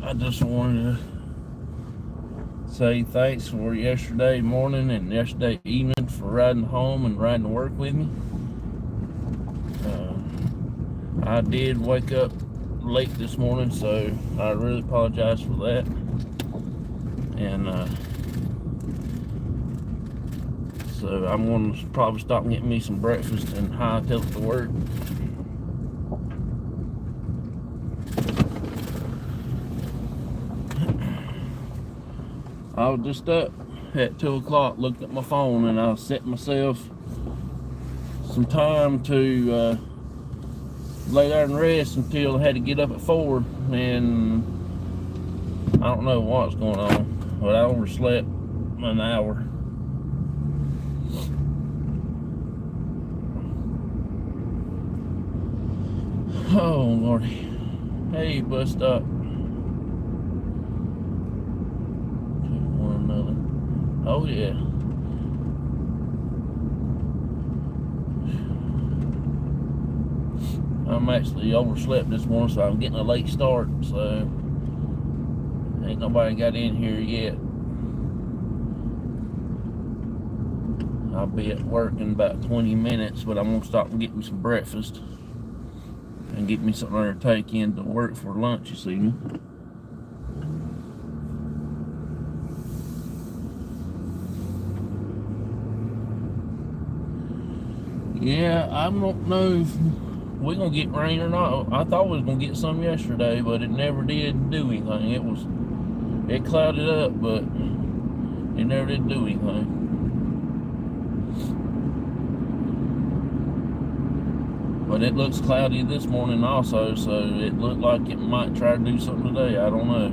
I just wanted to say thanks for yesterday morning and yesterday evening for riding home and riding to work with me. I did wake up late this morning, so I really apologize for that. And so I'm going to probably stop and get me some breakfast and hightail it to work. I was just up at 2 o'clock, looked at my phone, and I set myself some time to lay there and rest until I had to get up at 4, and I don't know what's going on, but I overslept an hour. Oh Lordy. Hey, bus stop. One another. Oh yeah. I'm actually overslept this morning, so I'm getting a late start, so ain't nobody got in here yet. I'll be at work in about 20 minutes, but I'm gonna stop and get me some breakfast and get me something to take in to work for lunch this evening. Yeah, I don't know if we're gonna get rain or not. I thought we was gonna get some yesterday, but it never did do anything. It clouded up, but it never did do anything. But it looks cloudy this morning also, so it looked like it might try to do something today. I don't know.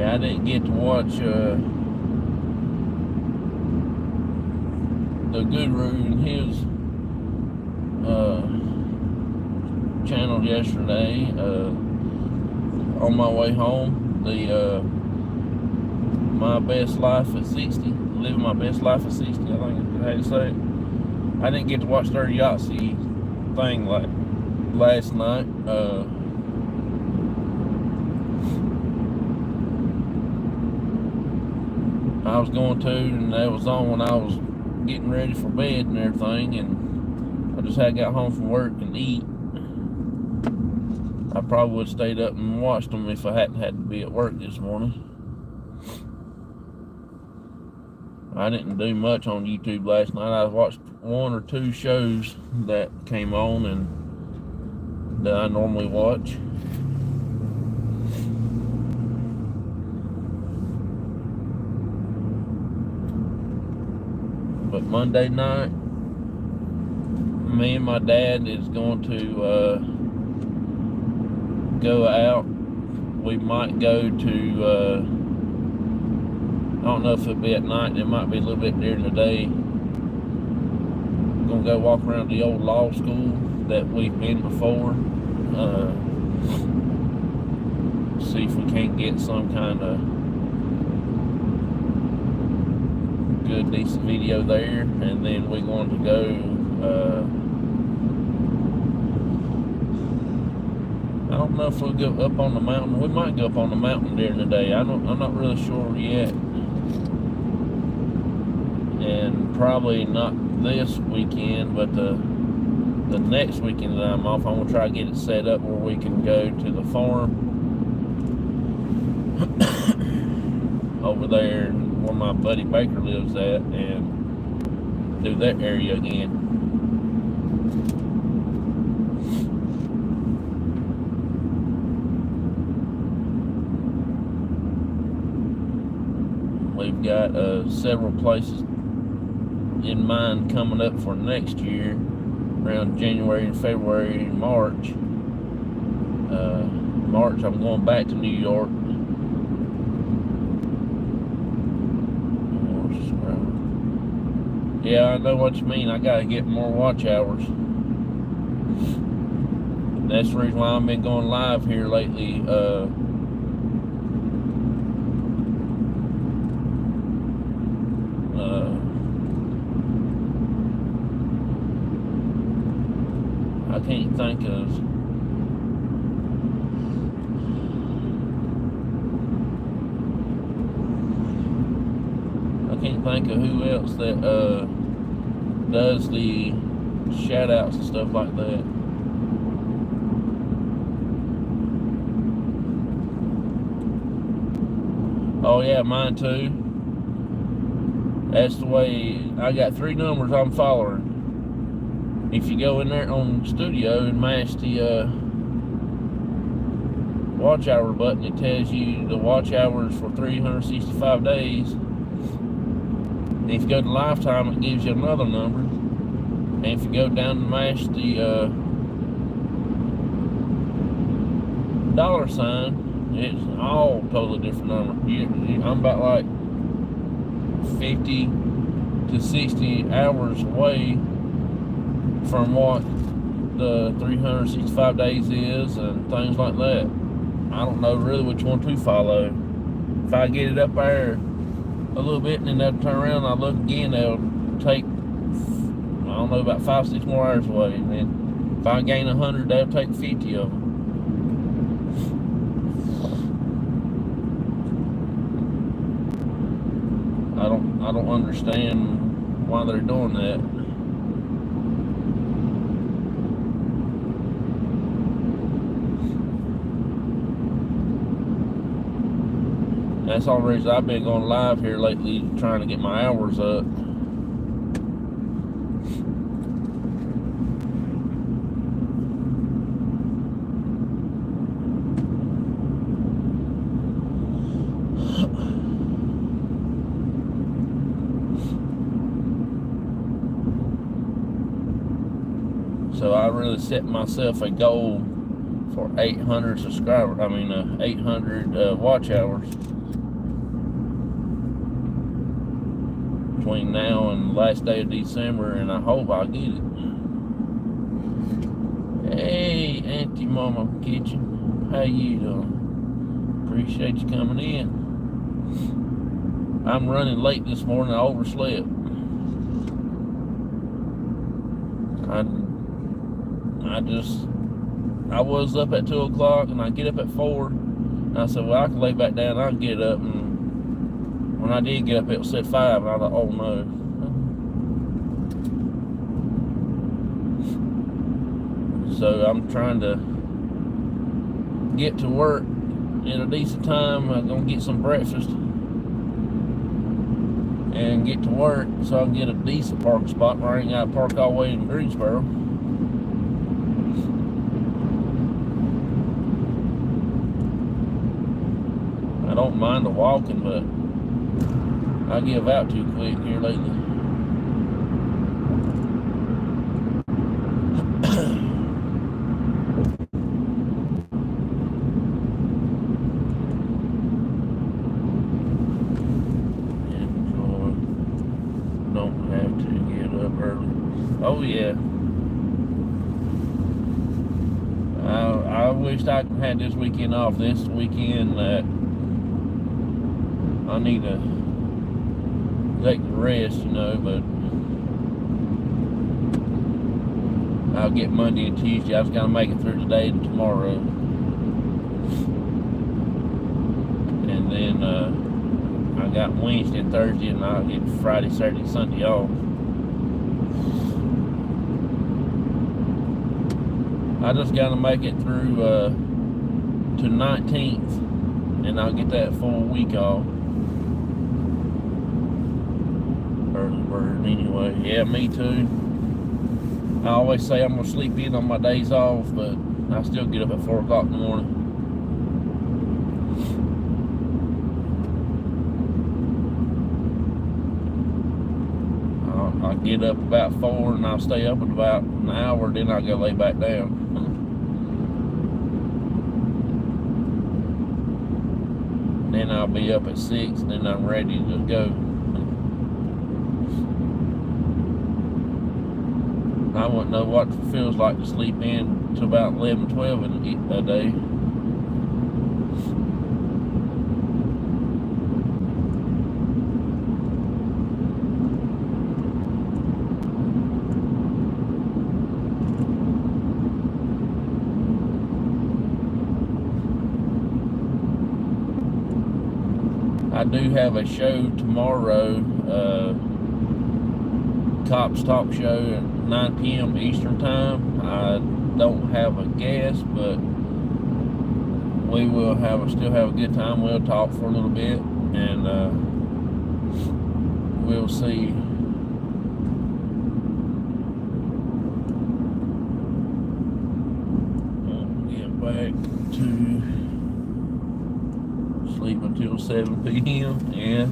I didn't get to watch the Guru and his channel yesterday on my way home. The My Best Life at 60, living my best life at 60, I think is how you say it. I didn't get to watch their Yahtzee thing like last night. I was going to, and that was on when I was getting ready for bed and everything, and I just had got home from work and eat. I probably would have stayed up and watched them if I hadn't had to be at work this morning. I didn't do much on YouTube last night. I watched one or two shows that came on and that I normally watch. But Monday night, me and my dad is going to go out. We might go to, I don't know if it'll be at night. It might be a little bit during the day. We're going to go walk around the old law school that we've been before. See if we can't get some kind of good, decent video there. And then we're going to go, I don't know if we'll go up on the mountain. We might go up on the mountain during the day. I'm not really sure yet. And probably not this weekend, but the next weekend that I'm off, I'm going to try to get it set up where we can go to the farm over there where my buddy Baker lives at and do that area again. We've got several places in mind coming up for next year, around January and February and March. March, I'm going back to New York. Yeah, I know what you mean. I gotta get more watch hours. That's the reason why I've been going live here lately. I can't think of who else that does the shout outs and stuff like that. Oh yeah, mine too. That's the way. I got 3 numbers I'm following. If you go in there on studio and mash the watch hour button, it tells you the watch hours for 365 days. And if you go to lifetime, it gives you another number. And if you go down and mash the $, it's all totally different number. I'm about like 50 to 60 hours away from what the 365 days is and things like that. I don't know really which one to follow. If I get it up there a little bit and then they'll turn around and I look again, they'll take, I don't know, about 5-6 more hours away. And then if I gain 100, they'll take 50 of them. I don't understand why they're doing that. That's all the reason I've been going live here lately, trying to get my hours up. So I really set myself a goal for 800 subscribers. 800 watch hours between now and the last day of December, and I hope I'll get it. Hey, Auntie Mama Kitchen, how you doing? Appreciate you coming in. I'm running late this morning. I overslept. I was up at 2 o'clock and I get up at 4. And I said, well, I can lay back down. I can get up. And when I did get up, it was at 5. And I thought, oh no. So I'm trying to get to work in a decent time. I'm gonna get some breakfast and get to work so I can get a decent parking spot where I ain't gotta park all the way in Greensboro. I don't mind the walking, but I give out too quick here lately. Don't have to get up early. Oh yeah. I wished I had this weekend off. This weekend that I need to take the rest, you know, but I'll get Monday and Tuesday. I was gonna make it through today and tomorrow. And then I got Wednesday and Thursday, and I'll get Friday, Saturday, and Sunday off. I just gotta make it through to 19th, and I'll get that full week off. Early bird, anyway. Yeah, me too. I always say I'm gonna sleep in on my days off, but I still get up at 4 o'clock in the morning. I'll get up about 4 and I'll stay up at about an hour, then I'll go lay back down. Then I'll be up at 6 and then I'm ready to go. I wouldn't know what it feels like to sleep in to about 11, 12 a day. I do have a show tomorrow, Cops Talk Show at 9 p.m. Eastern Time. I don't have a guest, but we will still have a good time. We'll talk for a little bit, and we'll see. Get back to sleep until 7 p.m. Yeah,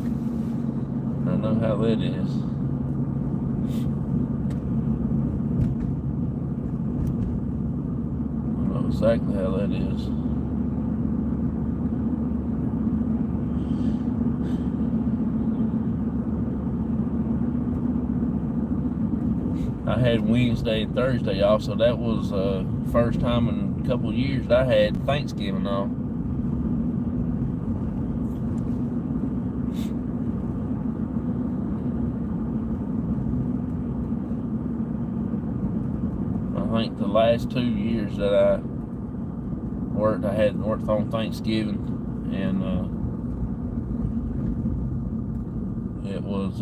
I know how that is. I know exactly how that is. I had Wednesday and Thursday off, so that was first time in a couple of years that I had Thanksgiving off. I think the last 2 years that I had worked on Thanksgiving, and it was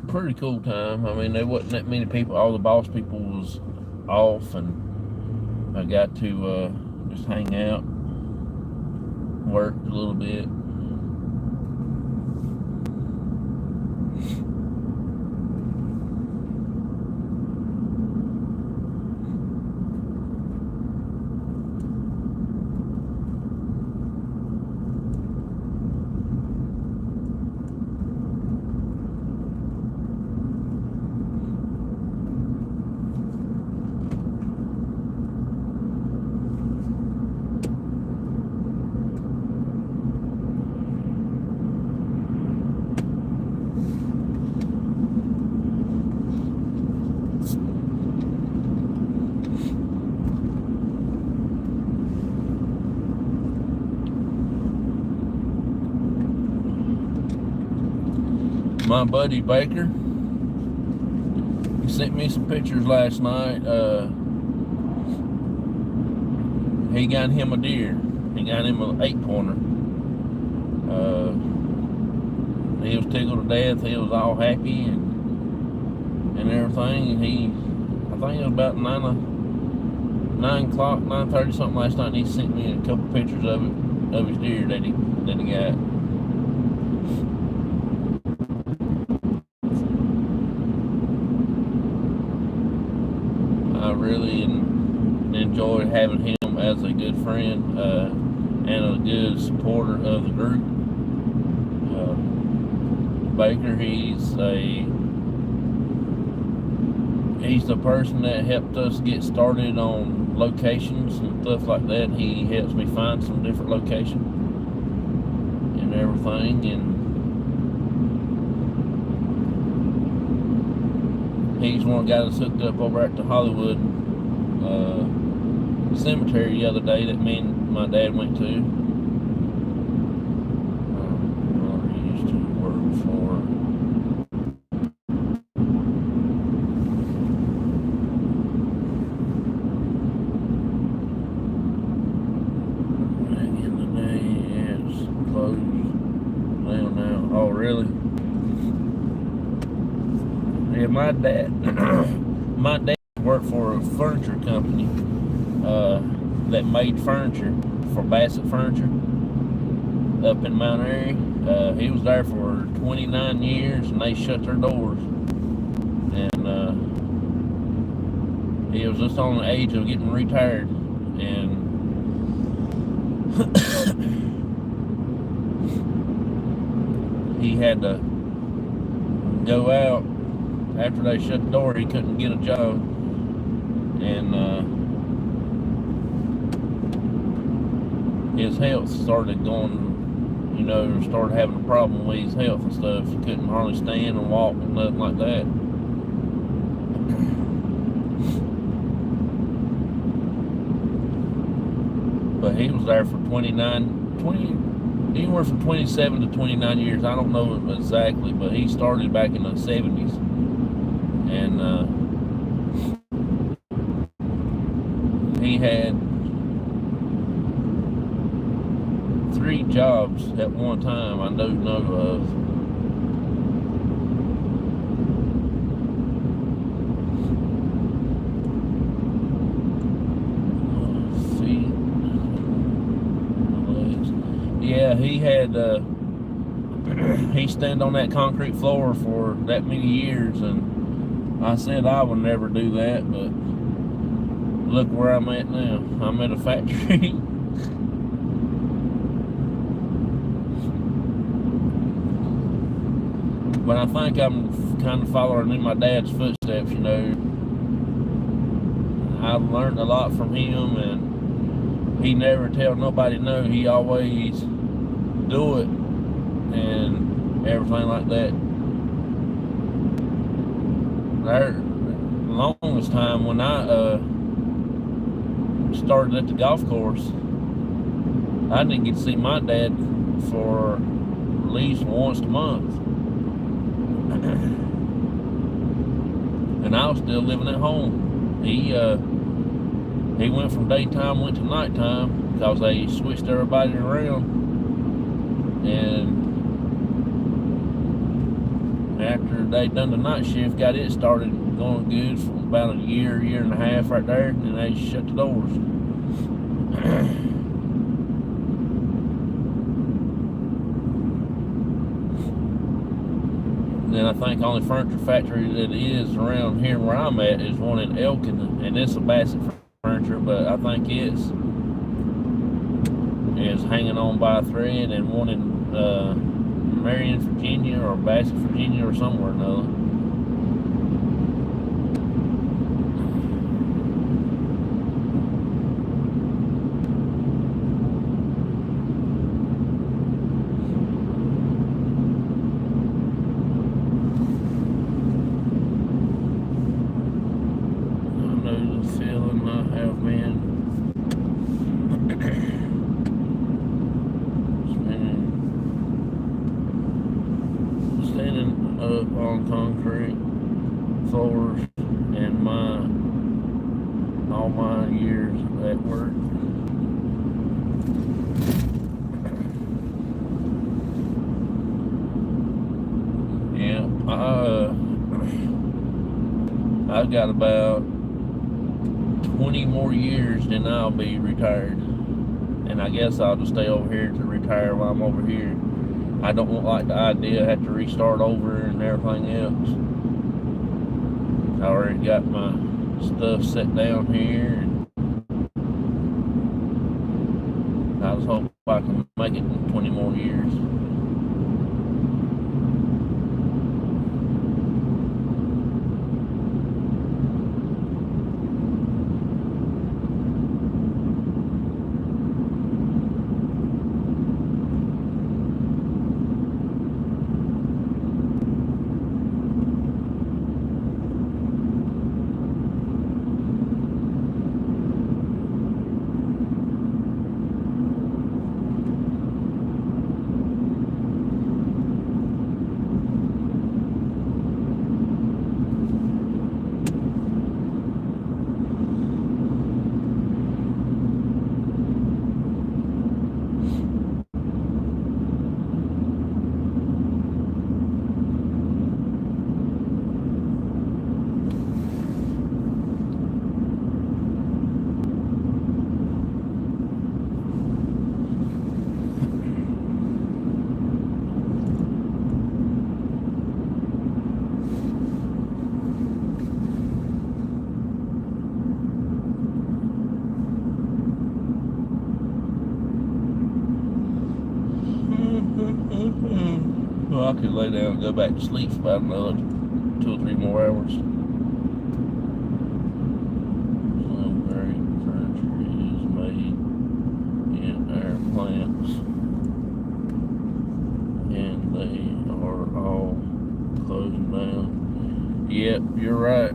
pretty cool time. I mean, there wasn't that many people. All the boss people was off, and I got to just hang out, work a little bit. My buddy Baker, he sent me some pictures last night. He got him a deer. He got him an 8-pointer. He was tickled to death. He was all happy and everything. And I think it was about 9:30 something last night. And he sent me a couple pictures of his deer that he got. I really enjoyed having him as a good friend and a good supporter of the group. Baker, he's the person that helped us get started on locations and stuff like that. He helps me find some different locations and everything, and he's one that got us hooked up over at the Hollywood cemetery the other day that me and my dad went to. He used to work for back in the day. It's closed down now. Oh, really? Yeah, my dad worked for a furniture company that made furniture for Bassett Furniture up in Mount Airy. He was there for 29 years and they shut their doors. And he was just on the age of getting retired. And he had to go out after they shut the door. He couldn't get a job, and his health started going, started having a problem with his health and stuff. He couldn't hardly stand and walk and nothing like that. But he was there for anywhere from 27 to 29 years. I don't know exactly, but he started back in the 70s. And he had 3 jobs at one time I know of. Feet, legs. Yeah, he had he stand on that concrete floor for that many years, and I said I would never do that, but look where I'm at now. I'm at a factory. But I think I'm kind of following in my dad's footsteps, I learned a lot from him, and he never tell nobody no. He always do it and everything like that. The longest time when I started at the golf course, I didn't get to see my dad for at least once a month. And I was still living at home. He went from daytime, went to nighttime, because they switched everybody around. And after they done the night shift, got it started going good for about a year and a half right there, and they shut the doors. Then I think the only furniture factory that is around here where I'm at is one in Elkin, and it's a Bassett Furniture, but I think it's hanging on by a thread, and one in Marion, Virginia, or Bassett, Virginia, or somewhere or another. up on concrete floors in all my years at work. Yeah, I've got about 20 more years, then I'll be retired. And I guess I'll just stay over here to retire while I'm over here. I don't like the idea of have to restart over and everything else. I already got my stuff set down here, and I just hope I can make it in 20 more years. Well, I could lay down and go back to sleep for about another 2 or 3 more hours. Some great furniture is made in our plants, and they are all closing down. Yep, you're right.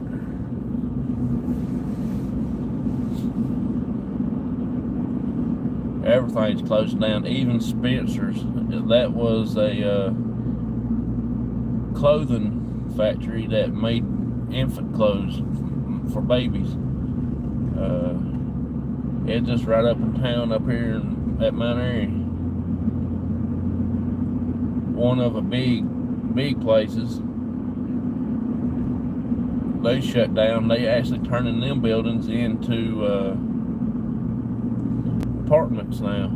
Everything's closing down, even Spencer's. That was a clothing factory that made infant clothes for babies. It's just right up in town up here at Mount Airy. One of the big places. They shut down. They actually turning them buildings into apartments now.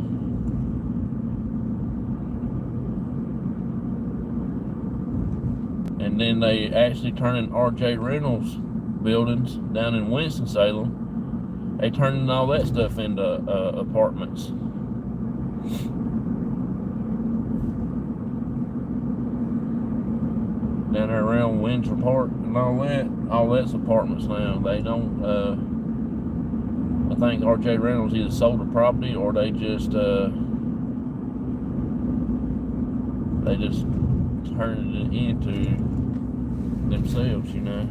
And then they actually turning R.J. Reynolds buildings down in Winston-Salem. They turning all that stuff into apartments. Down there around Windsor Park and all that's apartments now. They don't, I think R.J. Reynolds either sold the property or they just turned it into themselves, you know.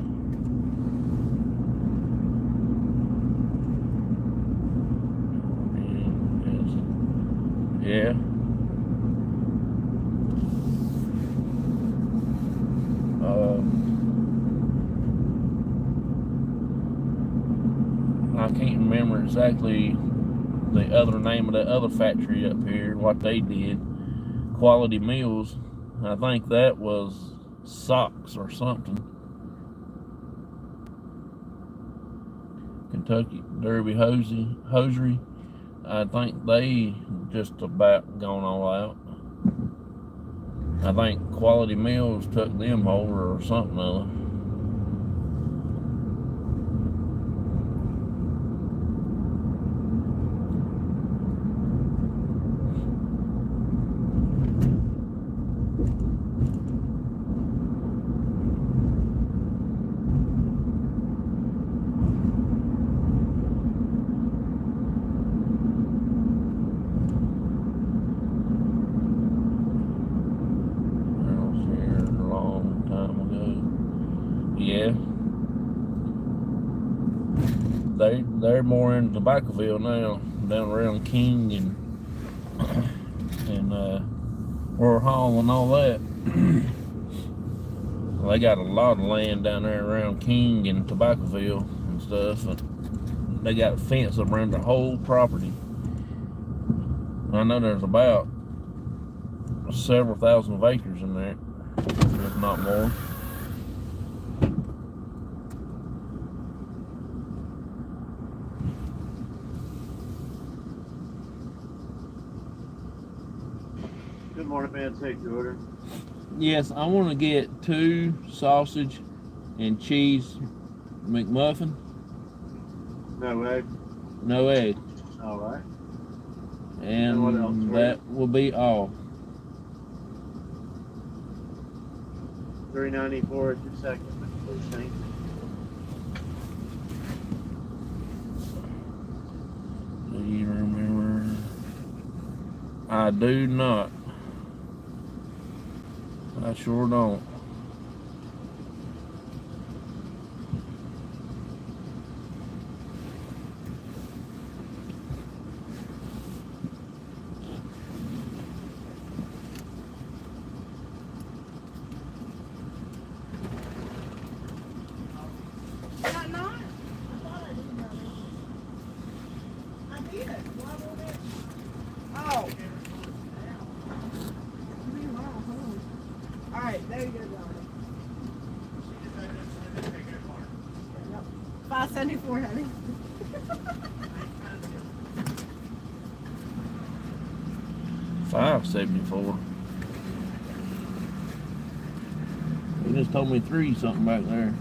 Yeah. I can't remember exactly the other name of that other factory up here, what they did. Quality Mills. I think that was socks or something. Kentucky Derby Hosiery. I think they just about gone all out. I think Quality Mills took them over or something other. Yeah, they're more in Tobaccoville now, down around King and Roar Hall and all that. They got a lot of land down there around King and Tobaccoville and stuff. And they got a fence around the whole property. I know there's about several thousand of acres in there, if not more. Good morning, man. Take your order. Yes, I want to get 2 sausage and cheese McMuffin. No egg. No egg. All right. And what else, that will be all. $3.94 at your second, please. Thank you. Do you remember? I do not. I sure don't. There you go, darling. $5.74, honey. $5.74. He just told me 3 something back there.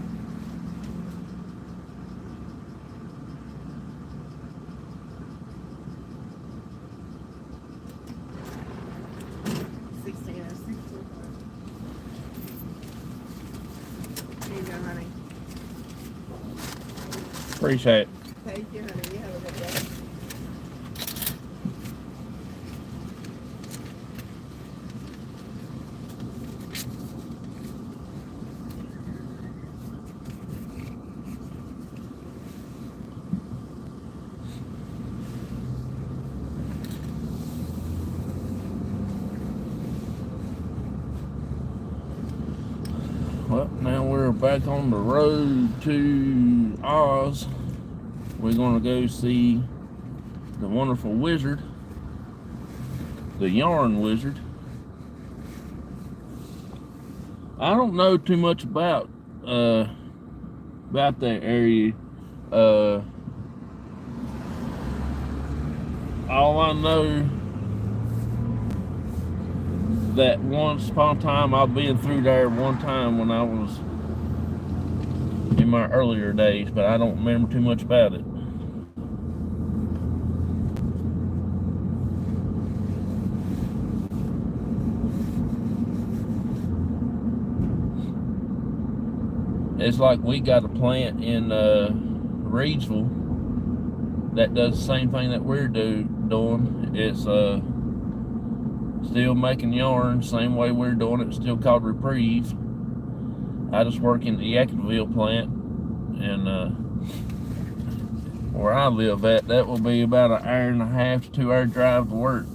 Appreciate it. Thank you, honey. You have a good day. Well, now we're back on the road to Oz. We're going to go see the wonderful wizard, the yarn wizard. I don't know too much about that area. All I know that once upon a time I've been through there one time when I was in my earlier days, but I don't remember too much about it. It's like we got a plant in Reedsville that does the same thing that we're doing. It's still making yarn, same way we're doing it. It's still called Reprieve. I just work in the Yackenville plant, and where I live at, that will be about an 1.5 to 2 hour drive to work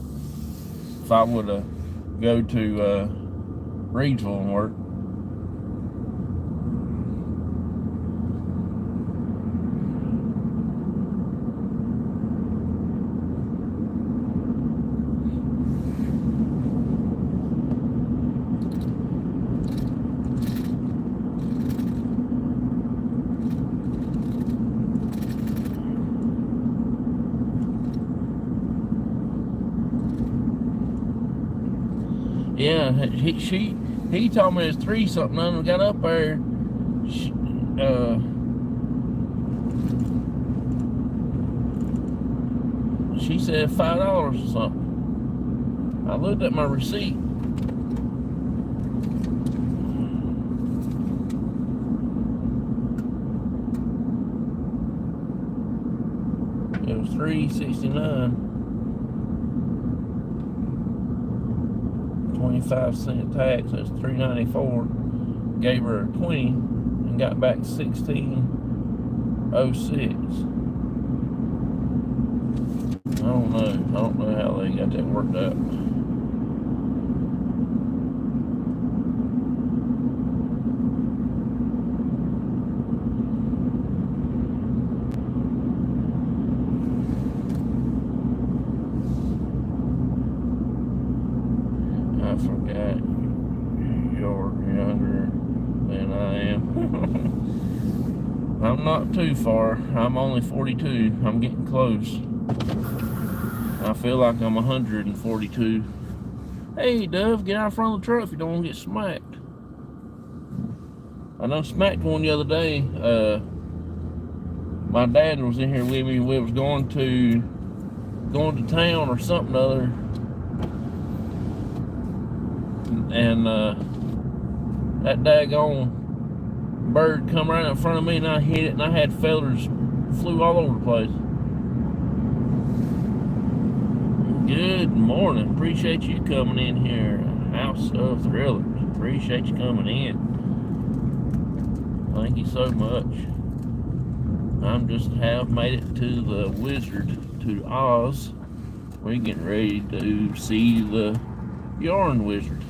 if I would go to Reedsville and work. Yeah, he told me it's 3 something. I got up there. She said $5 or something. I looked at my receipt. It was $3.69. 25-cent tax. That's $3.94. Gave her 20 and got back $16.06. I don't know how they got that worked out. I'm not too far. I'm only 42. I'm getting close. I feel like I'm 142. Hey, Dove, get out in front of the truck if you don't want to get smacked. I done smacked one the other day. My dad was in here with me. We was going to town or something other. And that daggone bird come right in front of me and I hit it and I had feathers flew all over the place. Good morning. Appreciate you coming in here. House of Thrillers. Appreciate you coming in. Thank you so much. I'm just have made it to the Wizard, to Oz. We're getting ready to see the Yarn Wizard.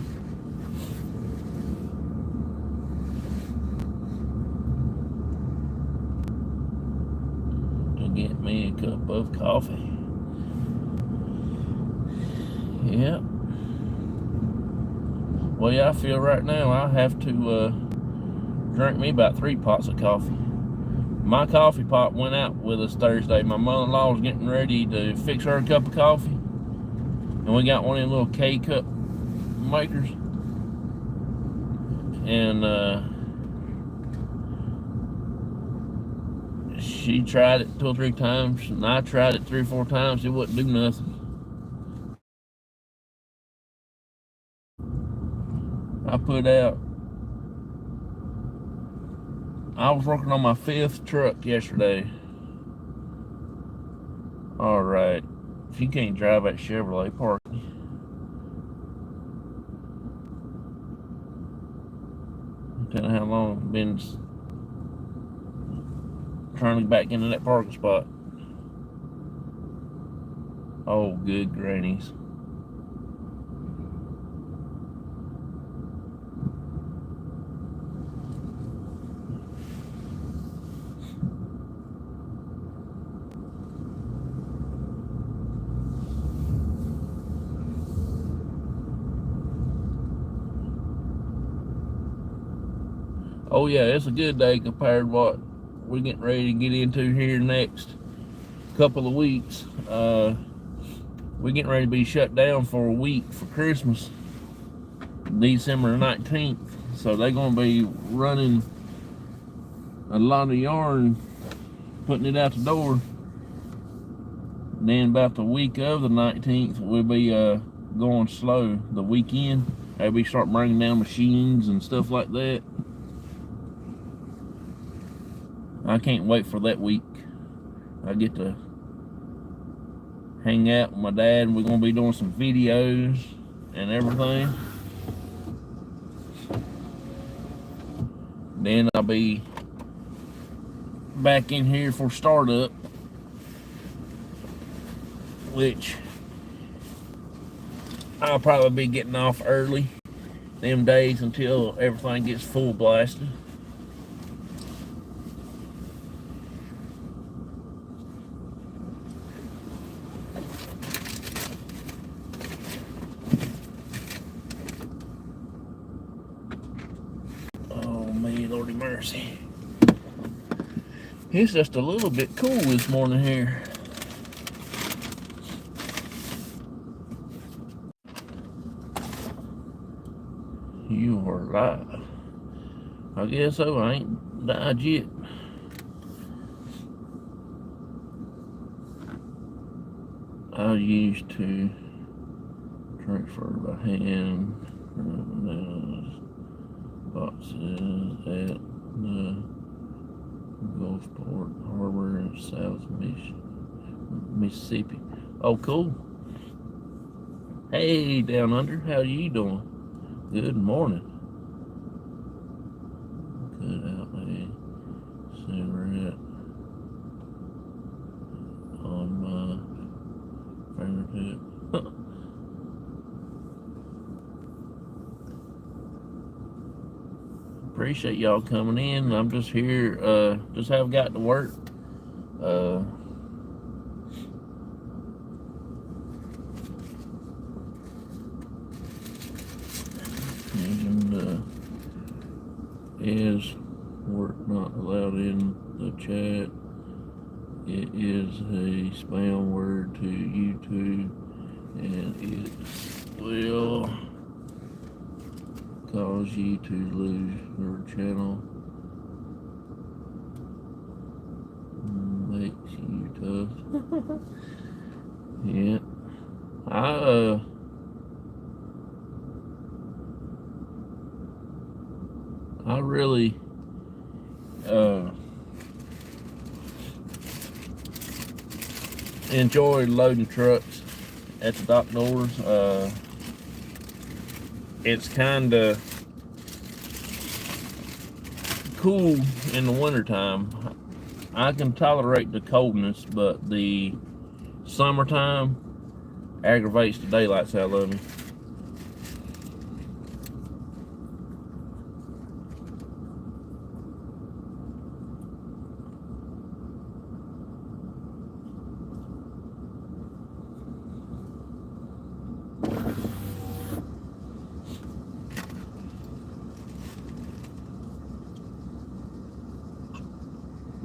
To get me a cup of coffee. Yep. Well, yeah, I feel right now I have to drink me about 3 pots of coffee. My coffee pot went out with us Thursday. My mother-in-law was getting ready to fix her a cup of coffee. And we got one of them little K-cup makers. And she tried it 2 or 3 times, and I tried it 3 or 4 times. It wouldn't do nothing. I put out. I was working on my 5th truck yesterday. Alright. If you can't drive that Chevrolet, park. Tell you how long I've been trying to get back into that parking spot. Oh, good grannies. Oh yeah, it's a good day compared to what we're getting ready to get into here next couple of weeks. We're getting ready to be shut down for a week for Christmas, December 19th. So they're going to be running a lot of yarn, putting it out the door. And then about the week of the 19th, we'll be going slow the weekend. They'll be starting bringing down machines and stuff like that. I can't wait for that week. I get to hang out with my dad, and we're going to be doing some videos and everything. Then I'll be back in here for startup, which I'll probably be getting off early them days until everything gets full blasted. Lordy mercy. It's just a little bit cool this morning here. You are live. I guess so. I ain't died yet. I used to transfer by hand boxes at the Gulfport Harbor in South Mississippi. Oh, cool. Hey, down under, how you doing? Good morning. Cut out a cigarette on my fingertip. Appreciate y'all coming in. I'm just here, just have got to work. And is Work not allowed in the chat. It is a spam word to YouTube, and it will cause you to lose your channel. Makes you tough. Yeah. I really enjoy loading trucks at the dock doors. It's kind of cool in the wintertime. I can tolerate the coldness, but the summertime aggravates the daylights out of me.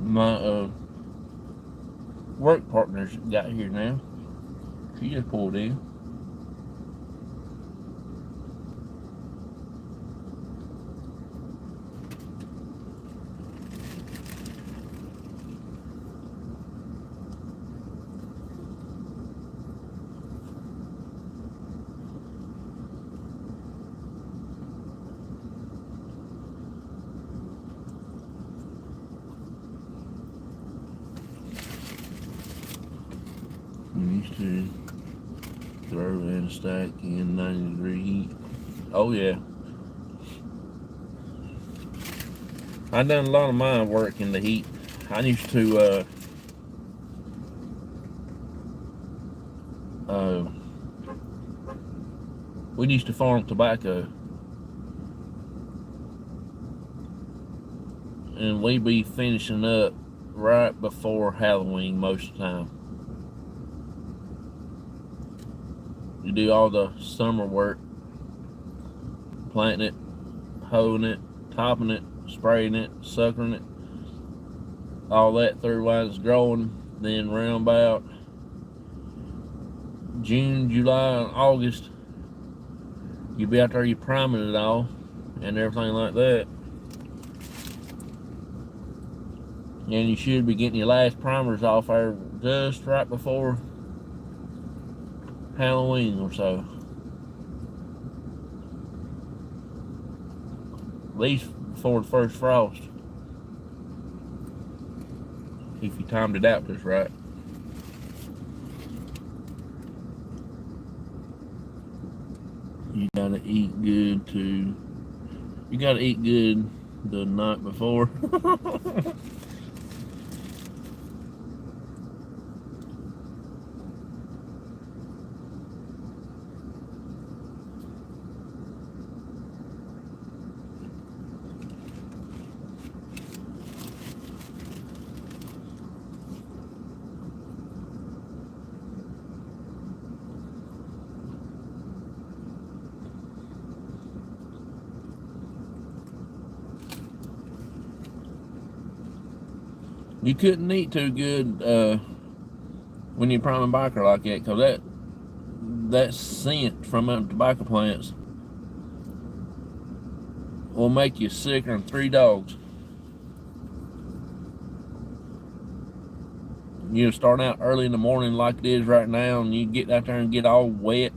My work partner's got here now. She just pulled in. We used to throw in a stack in 90-degree heat. Oh yeah. I done a lot of my work in the heat. I used to we used to farm tobacco, and we be finishing up right before Halloween most of the time. You do all the summer work, planting it, hoeing it, topping it, spraying it, suckering it, all that through while it's growing. Then round about June, July, and August, you be out there, you priming it all and everything like that. And you should be getting your last primers off there just right before Halloween or so. At least before the first frost. If you timed it out just right. You gotta eat good too. You gotta eat good the night before. You couldn't eat too good when you're priming biker like that, because that scent from them tobacco plants will make you sicker than 3 dogs. You start out early in the morning like it is right now, and you get out there and get all wet.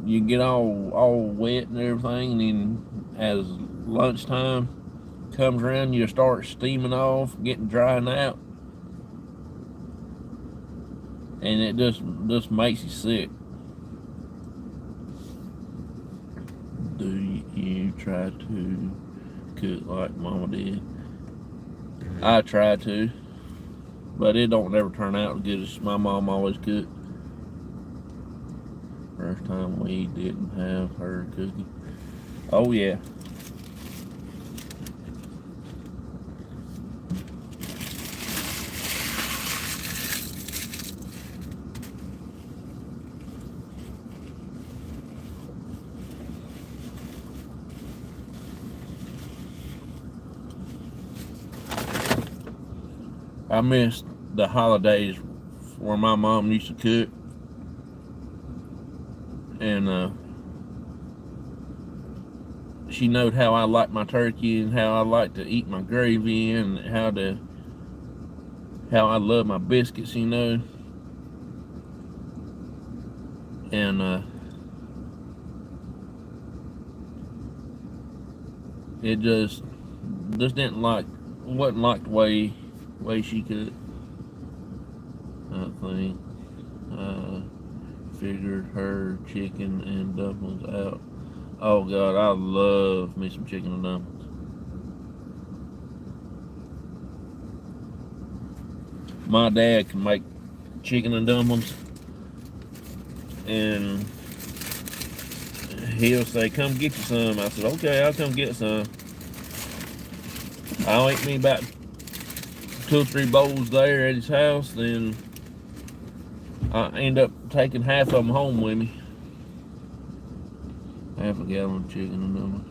You get all wet and everything, and then as lunchtime comes around, you start steaming off, getting drying out, and it just makes you sick. Do you try to cook like Mama did? I try to, but it don't ever turn out as good as my mom always cooked. First time we didn't have her cooking. Oh yeah. I missed the holidays where my mom used to cook, and she knowed how I like my turkey and how I like to eat my gravy and how I love my biscuits, you know. And it just wasn't like the way she cooked. I think figured her chicken and dumplings out. Oh God, I love me some chicken and dumplings. My dad can make chicken and dumplings, and he'll say, "Come get you some." I said, "Okay, I'll come get some." I'll eat me about 2 or 3 bowls there at his house, then I end up taking half of them home with me. Half a gallon of chicken and dumplings.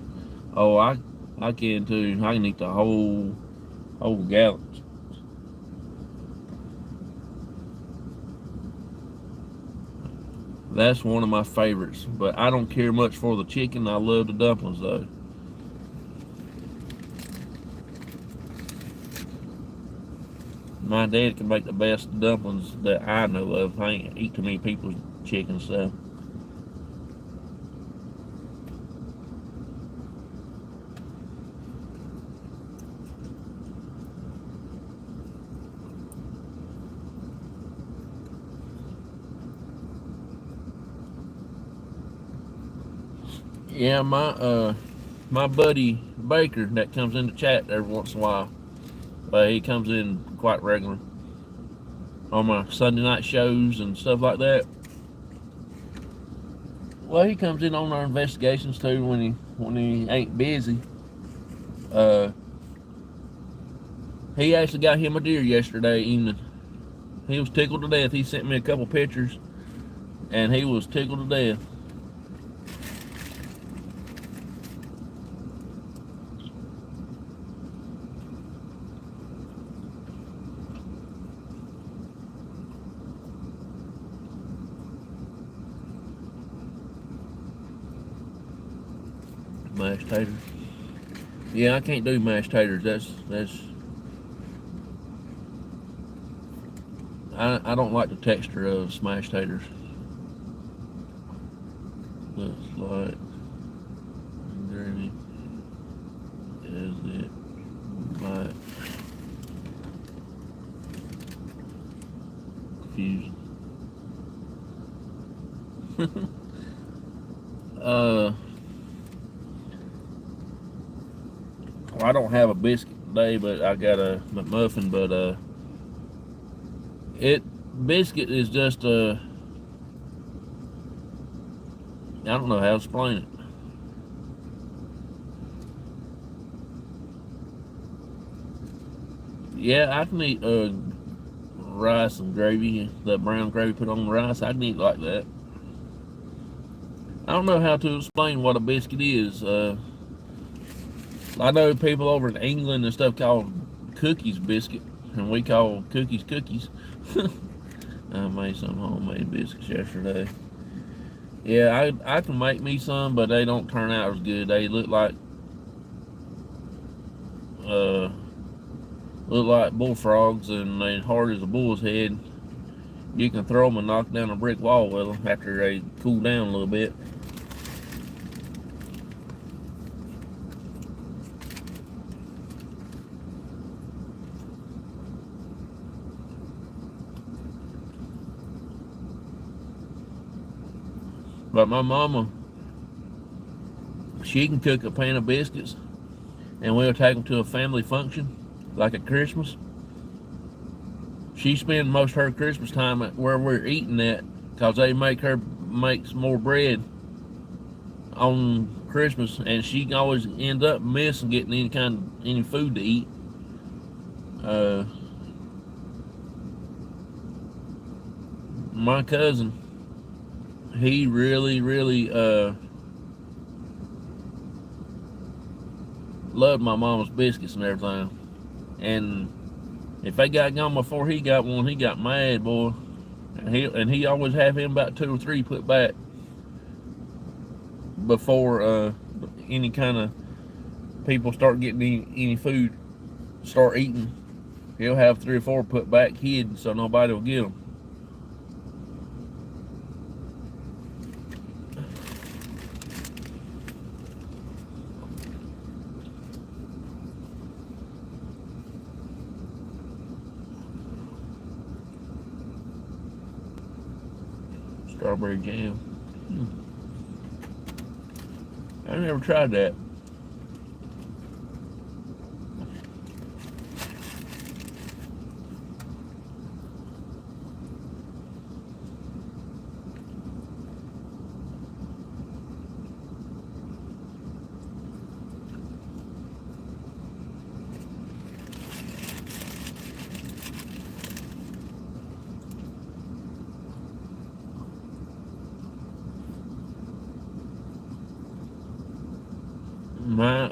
Oh, I can too. I can eat the whole gallon. That's one of my favorites, but I don't care much for the chicken. I love the dumplings though. My dad can make the best dumplings that I know of. I ain't eat too many people's chicken stuff. Yeah, my buddy Baker that comes in the chat every once in a while. He comes in quite regular on my Sunday night shows and stuff like that. Well, he comes in on our investigations too when he ain't busy. He actually got him a deer yesterday evening. He was tickled to death. He sent me a couple pictures, and he was tickled to death. Mashed taters. Yeah, I can't do mashed taters. I don't like the texture of smashed taters. Looks like gravy. Is it like confused? Well, I don't have a biscuit today, but I got a McMuffin. But biscuit is just I don't know how to explain it. Yeah, I can eat rice and gravy, that brown gravy put on the rice. I can eat like that. I don't know how to explain what a biscuit is. I know people over in England and stuff call cookies biscuit, and we call cookies cookies. I made some homemade biscuits yesterday. Yeah, I can make me some, but they don't turn out as good. They look like bullfrogs, and they're hard as a bull's head. You can throw them and knock down a brick wall with them after they cool down a little bit. But my mama, she can cook a pan of biscuits, and we'll take them to a family function, like at Christmas. She spends most of her Christmas time at where we're eating at, because they make some more bread on Christmas, and she can always end up missing getting any food to eat. My cousin, he really loved my mama's biscuits and everything, and If they got gone before he got one, he got mad, boy. And he always have him about 2 or 3 put back before any kind of people start getting any food, start eating. He'll have 3 or 4 put back hidden so nobody will get them. Strawberry jam. I never tried that. My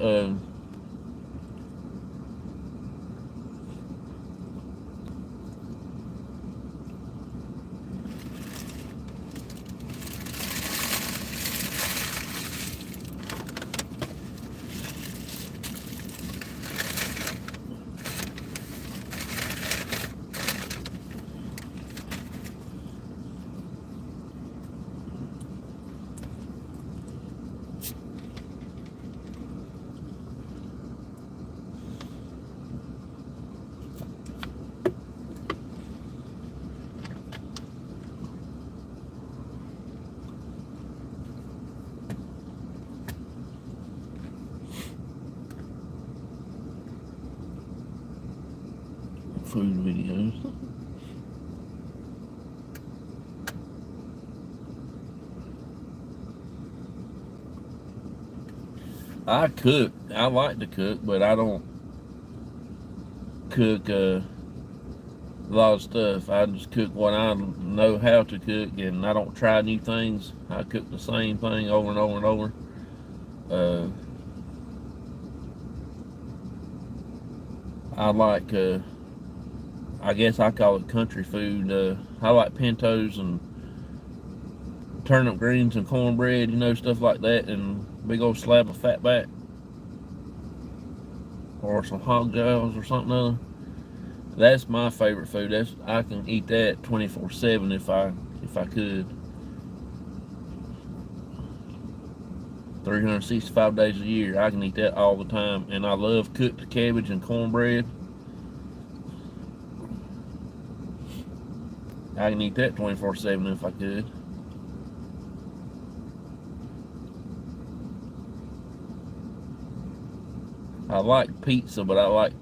food videos. I cook. I like to cook, but I don't cook a lot of stuff. I just cook what I know how to cook, and I don't try new things. I cook the same thing over and over and over. I like, I guess I call it country food. I like pintos and turnip greens and cornbread, you know, stuff like that, and big old slab of fat back, or some hog jaws or something other. That's my favorite food. I can eat that 24/7 if I could. 365 days a year, I can eat that all the time. And I love cooked cabbage and cornbread. I can eat that 24/7 if I could. I like pizza, but I like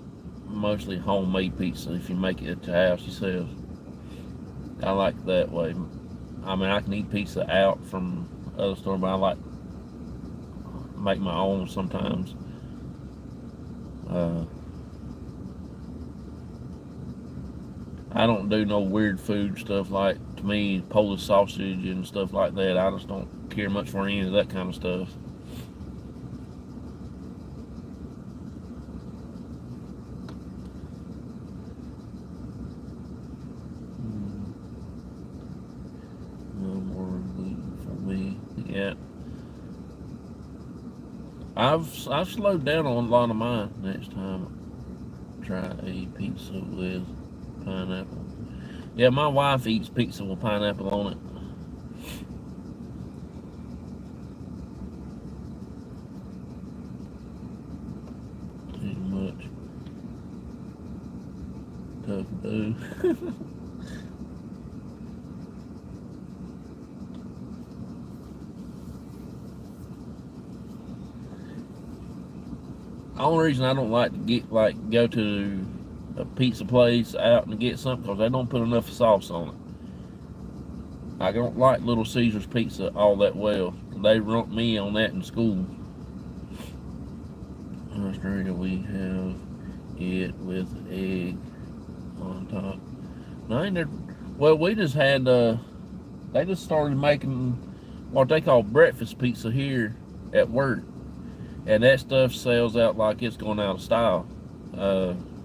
mostly homemade pizza if you make it at your house yourself. I like that way. I mean, I can eat pizza out from other store, but I like make my own sometimes. I don't do no weird food stuff like, to me, Polish sausage and stuff like that. I just don't care much for any of that kind of stuff. No more gluten for me. Yeah. I've slowed down on a lot of mine. Next time, try a pizza with pineapple. Yeah, my wife eats pizza with pineapple on it. Too much. Tough to do. The only reason I don't like to go to a pizza place out and get something, because they don't put enough sauce on it. I don't like Little Caesars pizza all that well. They wrote me on that in school. In Australia, we have it with egg on top. No, I never. Well, we just had. They just started making what they call breakfast pizza here at work, and that stuff sells out like it's going out of style.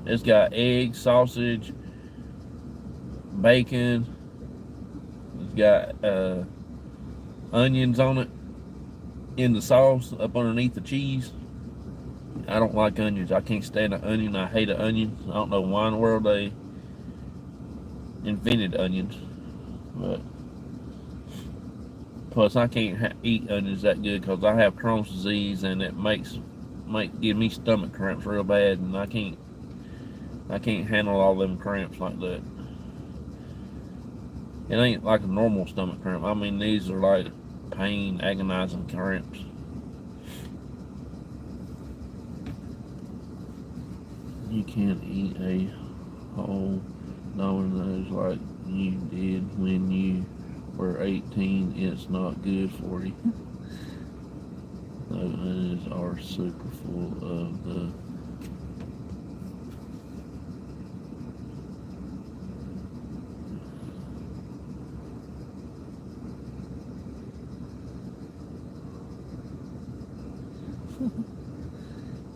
It's got egg, sausage, bacon. It's got onions on it in the sauce up underneath the cheese. I don't like onions. I can't stand an onion. I hate an onion. I don't know why in the world they invented onions, but plus I can't eat onions that good because I have Crohn's disease and it might give me stomach cramps real bad, and I can't handle all them cramps like that. It ain't like a normal stomach cramp. I mean, these are like pain, agonizing cramps. You can't eat a whole Domino's like you did when you were 18. It's not good for you. Those are super full of the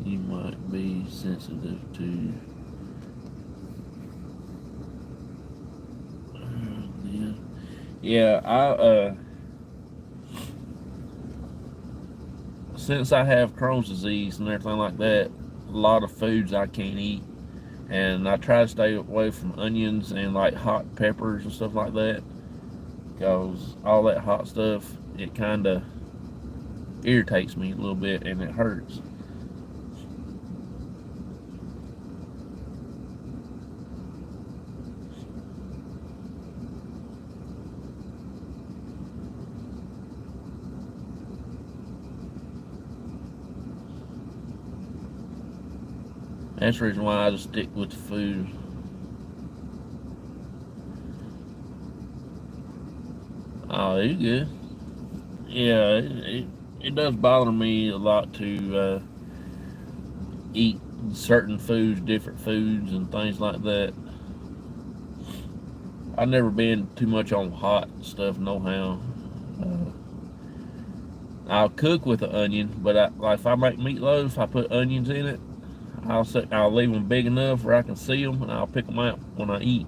you might be sensitive to. Yeah, since I have Crohn's disease and everything like that, a lot of foods I can't eat, and I try to stay away from onions and like hot peppers and stuff like that, because all that hot stuff, it kind of irritates me a little bit and it hurts. That's the reason why I just stick with the food. Oh, it's good. Yeah, it does bother me a lot to eat certain foods, different foods, and things like that. I've never been too much on hot stuff, no how. I'll cook with an onion, but like if I make meatloaf, I put onions in it. I'll leave them big enough where I can see them, and I'll pick them out when I eat.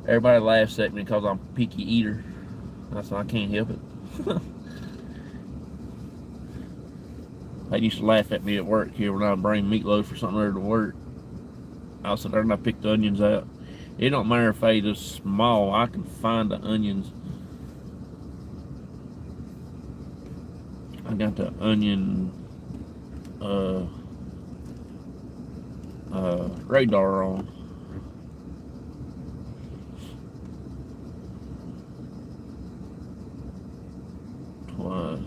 Everybody laughs at me because I'm a picky eater. That's why I can't help it. They used to laugh at me at work here when I would bring meatloaf or something there to work. I'll sit there and I pick the onions out. It don't matter if they just small, I can find the onions. I got the onion radar on. Twice.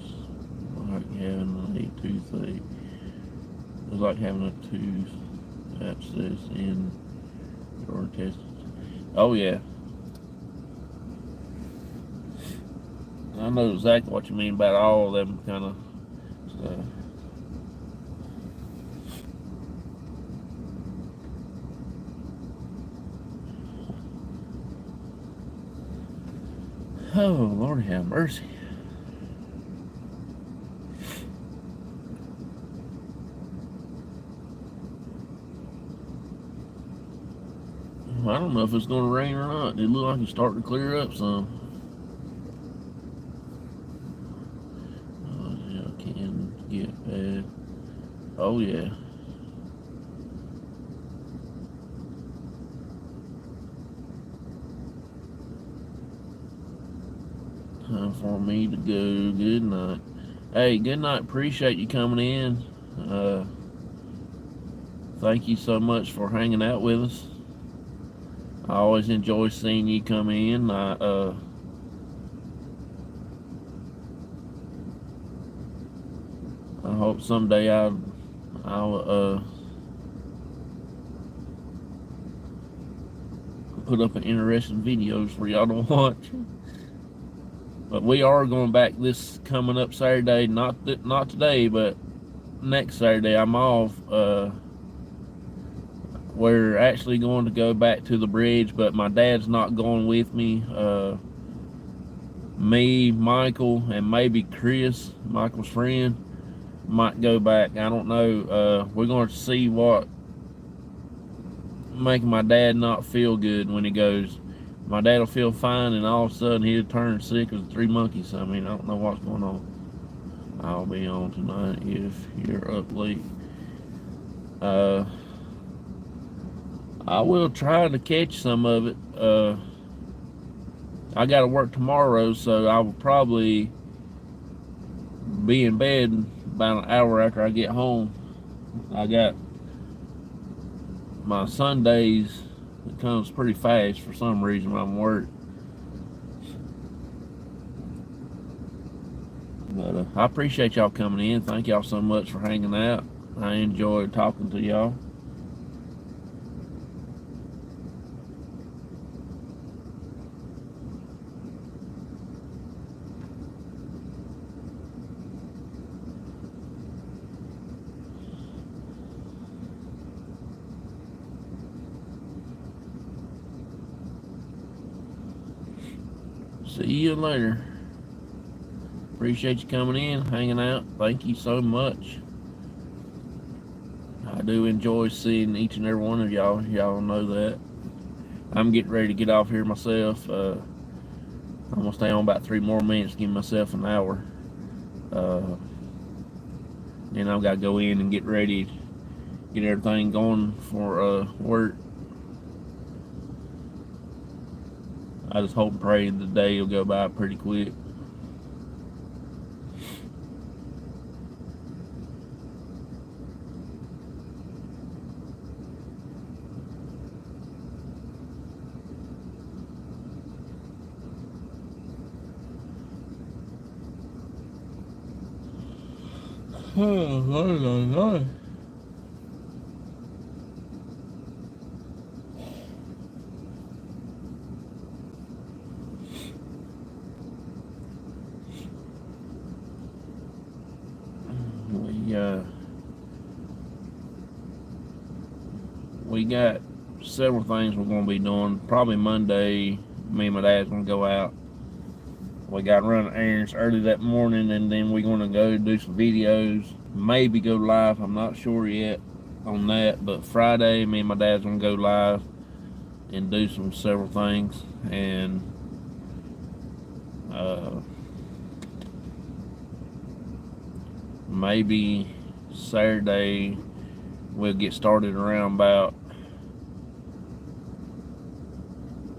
Like having a toothache. It's like having a tooth abscess in your intestines. Oh yeah. I know exactly what you mean about all of them kind of stuff. Oh, Lord have mercy. I don't know if it's going to rain or not. It looks like it's starting to clear up some. Oh, yeah, I can get bad. Oh, yeah. Time for me to go. Good night. Hey, good night. Appreciate you coming in. Thank you so much for hanging out with us. I always enjoy seeing you come in. I hope someday I'll put up an interesting videos for y'all to watch. But we are going back this coming up Saturday. Not today, but next Saturday. I'm off. We're actually going to go back to the bridge, but my dad's not going with me. Me, Michael, and maybe Chris, Michael's friend, might go back. I don't know. We're going to see what making my dad not feel good when he goes. My dad will feel fine, and all of a sudden he'll turn sick as 3 monkeys. I mean, I don't know what's going on. I'll be on tonight if you're up late. I will try to catch some of it. I got to work tomorrow, so I will probably be in bed about an hour after I get home. I got my Sundays. It comes pretty fast for some reason when I'm at work. But I appreciate y'all coming in. Thank y'all so much for hanging out. I enjoyed talking to y'all. See you later. Appreciate you coming in, hanging out. Thank you so much. I do enjoy seeing each and every one of y'all. Y'all know that. I'm getting ready to get off here myself. I'm gonna stay on about 3 more minutes, give myself an hour. Then I've got to go in and get ready, get everything going for work. I just hope and pray the day will go by pretty quick. Oh, we got several things we're going to be doing. Probably Monday, me and my dad's going to go out. We got to run errands early that morning, and then we're going to go do some videos. Maybe go live. I'm not sure yet on that. But Friday, me and my dad's going to go live and do several things. And maybe Saturday we'll get started around about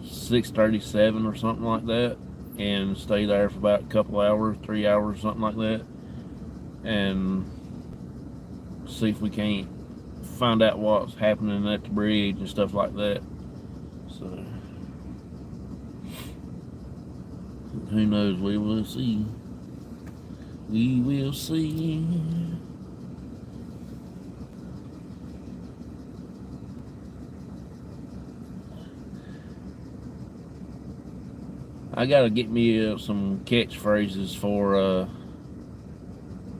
6:37 or something like that, and stay there for about a couple hours, 3 hours, something like that, and see if we can't find out what's happening at the bridge and stuff like that. So who knows? We will see. We will see. I gotta get me some catchphrases for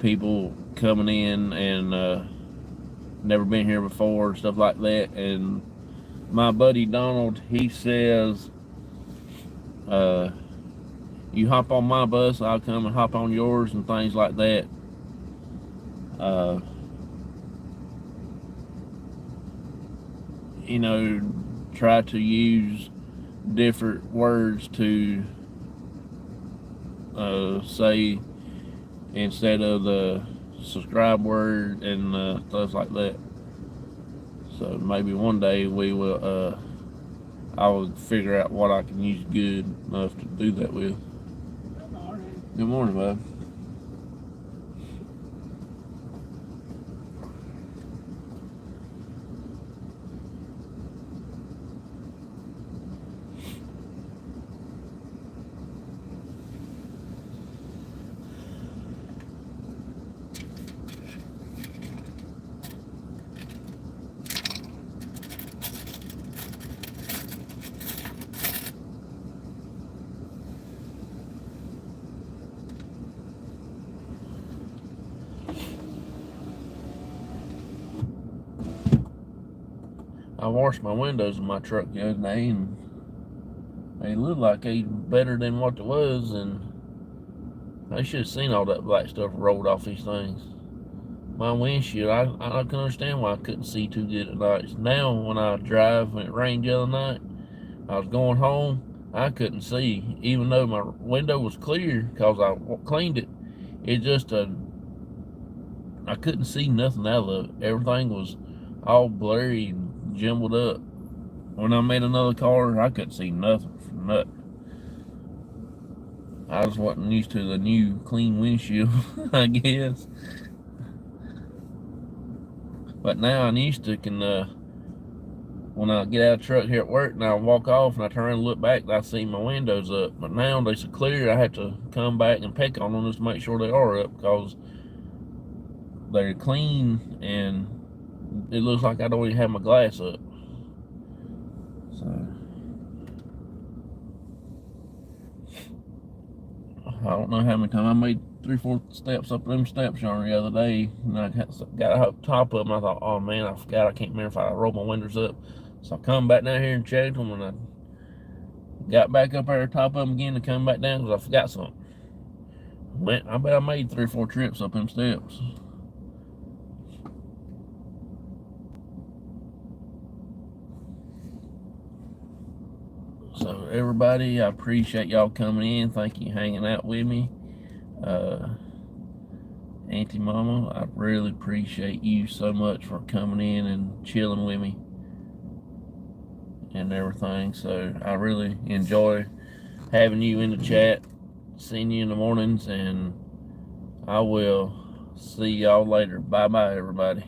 people coming in and never been here before, stuff like that. And my buddy Donald, he says, you hop on my bus, I'll come and hop on yours, and things like that. You know, try to use different words to say instead of the subscribe word and stuff like that. So maybe one day we will I will figure out what I can use good enough to do that with. Good morning. Good morning, bud. I washed my windows in my truck the other day, and they look like they better than what it was, and they should have seen all that black stuff rolled off these things. my windshield. I can understand why I couldn't see too good at night. Now when I drive, when it rained the other night, I was going home, I couldn't see, even though my window was clear because I cleaned it. It just I couldn't see nothing out of it. Everything was all blurry and jumbled up. When I made another car, I couldn't see nothing from nothing. I just wasn't used to the new clean windshield, I guess. But now I'm used to when I get out of the truck here at work and I walk off and I turn and look back, I see my windows up. But now they're so clear, I have to come back and peck on them just to make sure they are up, because they're clean and it looks like I don't even have my glass up. So I don't know how many times I made 3-4 steps up them steps on the other day, and I got up top of them. I thought, oh man, I forgot. I can't remember if I rolled my windows up. So I come back down here and checked them, and I got back up there top of them again to come back down because I forgot something. I bet I made 3 or 4 trips up them steps. So everybody, I appreciate y'all coming in. Thank you for hanging out with me. Auntie Mama, I really appreciate you so much for coming in and chilling with me and everything. So I really enjoy having you in the chat, seeing you in the mornings, and I will see y'all later. Bye bye, everybody.